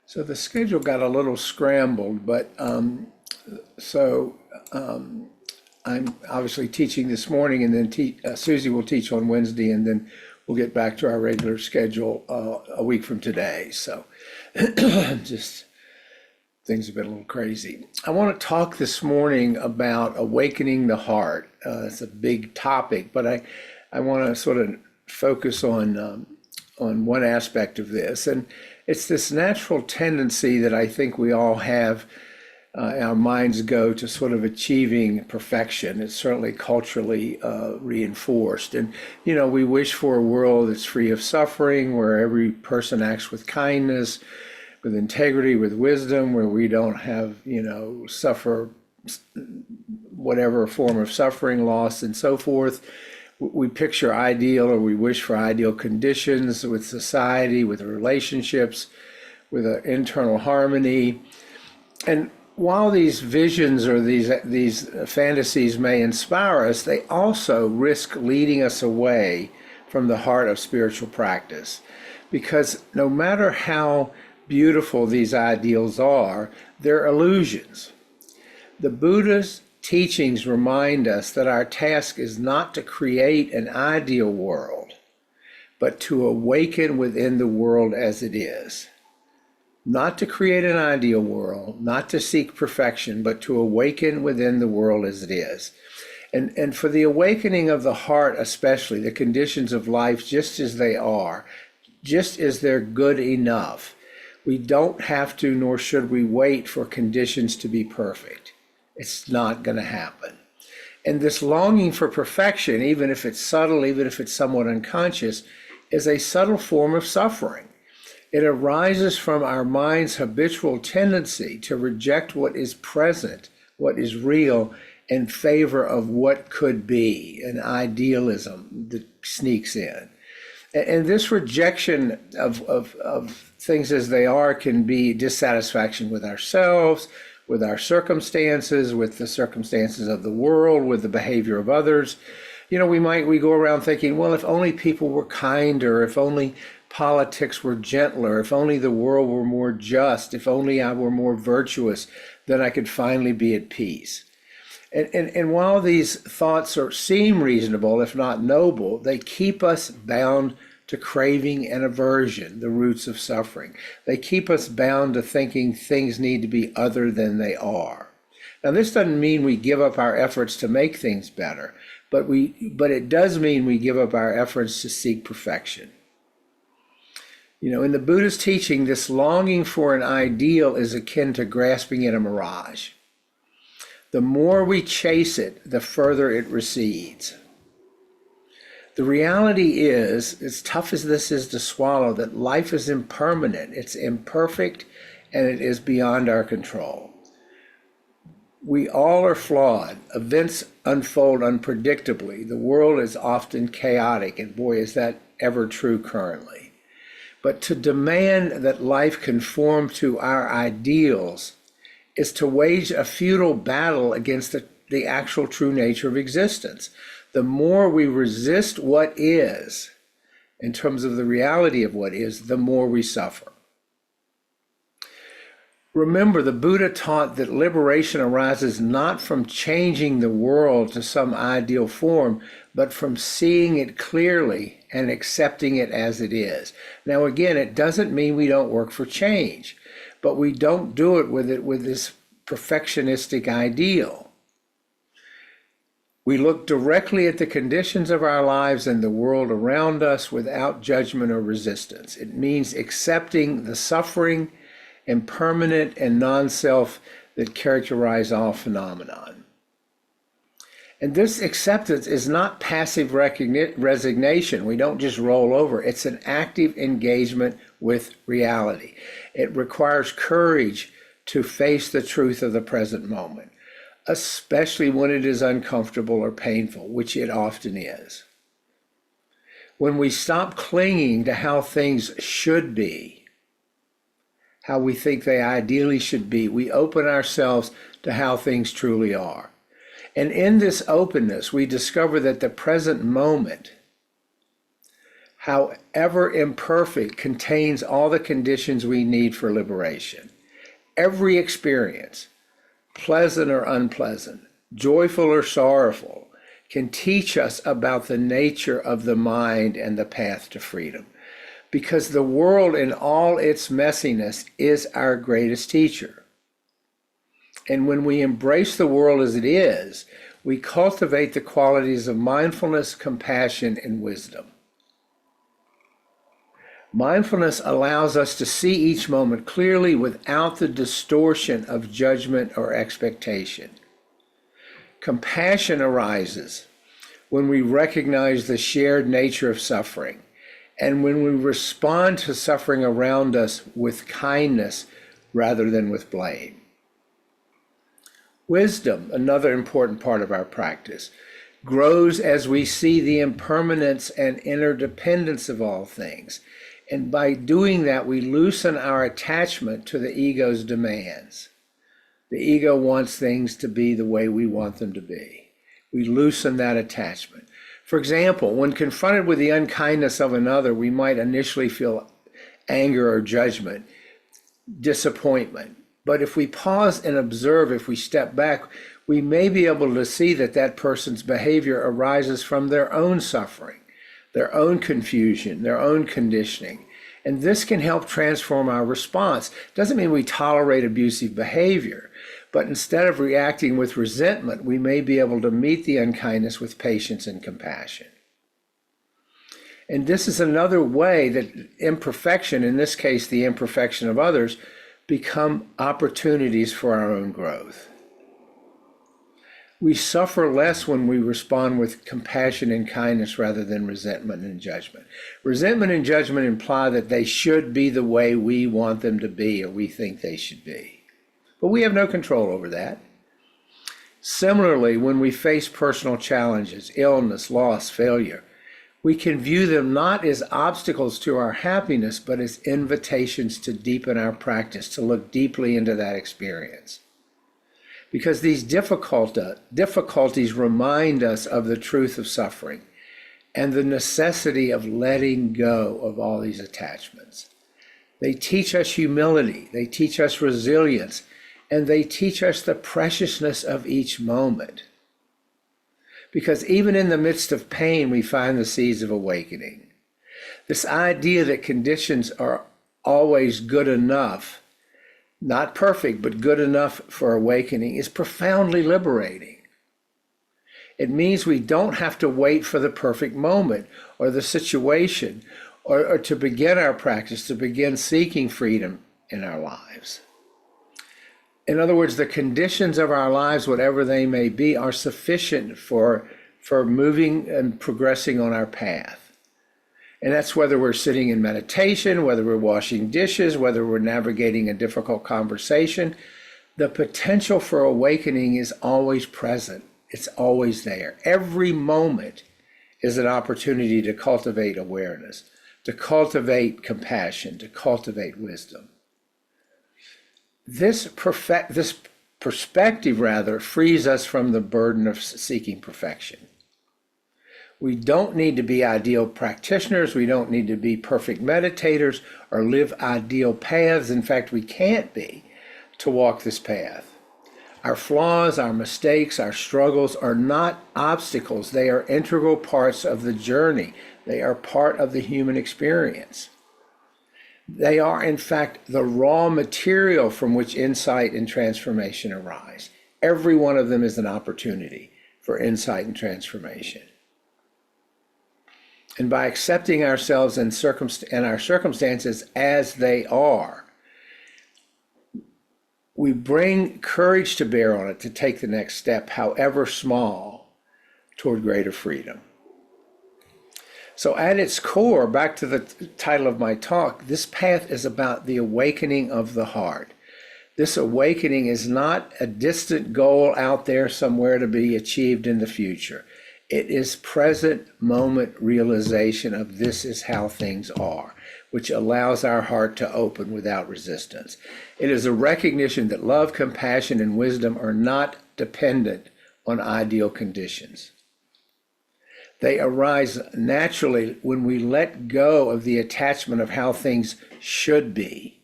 So the schedule got a little scrambled, but so I'm obviously teaching this morning, and then Susie will teach on Wednesday, and then we'll get back to our regular schedule a week from today. So just things have been a little crazy. I want to talk this morning about awakening the heart. It's a big topic, but I want to sort of focus on one aspect of this, and it's this natural tendency that I think we all have. Our minds go to sort of achieving perfection. It's certainly culturally reinforced. And, we wish for a world that's free of suffering, where every person acts with kindness, with integrity, with wisdom, where we don't have, suffer whatever form of suffering, loss, and so forth. We picture ideal, or we wish for ideal conditions with society, with relationships, with an internal harmony. And while these visions or these fantasies may inspire us, they also risk leading us away from the heart of spiritual practice. Because no matter how beautiful these ideals are, they're illusions. The Buddha's teachings remind us that our task is not to create an ideal world, but to awaken within the world as it is. Not to create an ideal world, not to seek perfection, but to awaken within the world as it is. And for the awakening of the heart especially, the conditions of life just as they are, just as they're good enough, we don't have to, nor should we wait for conditions to be perfect. It's not going to happen. And this longing for perfection, even if it's subtle, even if it's somewhat unconscious, is a subtle form of suffering. It arises from our mind's habitual tendency to reject what is present, what is real, in favor of what could be, an idealism that sneaks in. And this rejection of things as they are can be dissatisfaction with ourselves, with our circumstances, with the circumstances of the world, with the behavior of others. We go around thinking, well, if only people were kinder, if only politics were gentler, if only the world were more just, if only I were more virtuous, then I could finally be at peace. And while these thoughts seem reasonable, if not noble, they keep us bound to craving and aversion, the roots of suffering. They keep us bound to thinking things need to be other than they are. Now, this doesn't mean we give up our efforts to make things better, but it does mean we give up our efforts to seek perfection. In the Buddha's teaching, this longing for an ideal is akin to grasping at a mirage. The more we chase it, the further it recedes. The reality is, as tough as this is to swallow, that life is impermanent, it's imperfect, and it is beyond our control. We all are flawed. Events unfold unpredictably. The world is often chaotic, and boy, is that ever true currently. But to demand that life conform to our ideals is to wage a futile battle against the actual true nature of existence. The more we resist what is, in terms of the reality of what is, the more we suffer. Remember, the Buddha taught that liberation arises not from changing the world to some ideal form, but from seeing it clearly and accepting it as it is. Now, again, it doesn't mean we don't work for change, but we don't do it with this perfectionistic ideal. We look directly at the conditions of our lives and the world around us without judgment or resistance. It means accepting the suffering, impermanent, and non-self that characterize all phenomenon. And this acceptance is not passive resignation. We don't just roll over. It's an active engagement with reality. It requires courage to face the truth of the present moment, especially when it is uncomfortable or painful, which it often is. When we stop clinging to how things should be, how we think they ideally should be, we open ourselves to how things truly are. And in this openness, we discover that the present moment, however imperfect, contains all the conditions we need for liberation. Every experience, pleasant or unpleasant, joyful or sorrowful, can teach us about the nature of the mind and the path to freedom. Because the world in all its messiness is our greatest teacher. And when we embrace the world as it is, we cultivate the qualities of mindfulness, compassion, and wisdom. Mindfulness allows us to see each moment clearly without the distortion of judgment or expectation. Compassion arises when we recognize the shared nature of suffering and when we respond to suffering around us with kindness rather than with blame. Wisdom, another important part of our practice, grows as we see the impermanence and interdependence of all things. And by doing that, we loosen our attachment to the ego's demands. The ego wants things to be the way we want them to be. We loosen that attachment. For example, when confronted with the unkindness of another, we might initially feel anger or judgment, disappointment. But if we pause and observe, if we step back, we may be able to see that that person's behavior arises from their own suffering, their own confusion, their own conditioning. And this can help transform our response. Doesn't mean we tolerate abusive behavior, but instead of reacting with resentment, we may be able to meet the unkindness with patience and compassion. And this is another way that imperfection, in this case the imperfection of others, become opportunities for our own growth. We suffer less when we respond with compassion and kindness rather than resentment and judgment. Resentment and judgment imply that they should be the way we want them to be or we think they should be. But we have no control over that. Similarly, when we face personal challenges, illness, loss, failure, we can view them not as obstacles to our happiness, but as invitations to deepen our practice, to look deeply into that experience. Because these difficulties remind us of the truth of suffering and the necessity of letting go of all these attachments. They teach us humility, they teach us resilience, and they teach us the preciousness of each moment. Because even in the midst of pain, we find the seeds of awakening. This idea that conditions are always good enough, not perfect, but good enough for awakening, is profoundly liberating. It means we don't have to wait for the perfect moment or the situation or to begin our practice, to begin seeking freedom in our lives. In other words, the conditions of our lives, whatever they may be, are sufficient for moving and progressing on our path. And that's whether we're sitting in meditation, whether we're washing dishes, whether we're navigating a difficult conversation. The potential for awakening is always present. It's always there. Every moment is an opportunity to cultivate awareness, to cultivate compassion, to cultivate wisdom. This perspective, frees us from the burden of seeking perfection. We don't need to be ideal practitioners. We don't need to be perfect meditators or live ideal paths. In fact, we can't be to walk this path. Our flaws, our mistakes, our struggles are not obstacles. They are integral parts of the journey. They are part of the human experience. They are, in fact, the raw material from which insight and transformation arise. Every one of them is an opportunity for insight and transformation. And by accepting ourselves and our circumstances as they are, we bring courage to bear on it to take the next step, however small, toward greater freedom. So at its core, back to the title of my talk, this path is about the awakening of the heart. This awakening is not a distant goal out there somewhere to be achieved in the future. It is present moment realization of this is how things are, which allows our heart to open without resistance. It is a recognition that love, compassion, and wisdom are not dependent on ideal conditions. They arise naturally when we let go of the attachment of how things should be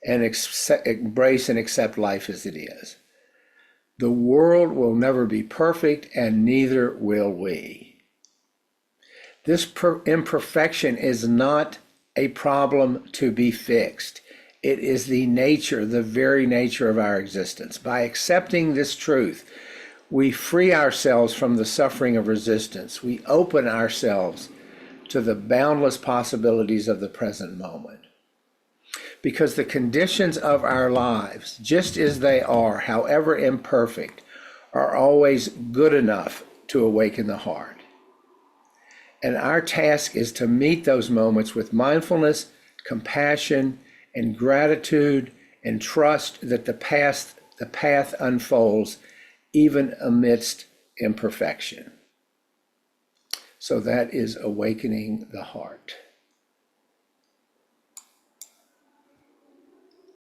and embrace and accept life as it is. The world will never be perfect, and neither will we. This imperfection is not a problem to be fixed. It is the very nature of our existence. By accepting this truth, we free ourselves from the suffering of resistance. We open ourselves to the boundless possibilities of the present moment. Because the conditions of our lives, just as they are, however imperfect, are always good enough to awaken the heart. And our task is to meet those moments with mindfulness, compassion, and gratitude, and trust that the path unfolds even amidst imperfection. So that is awakening the heart.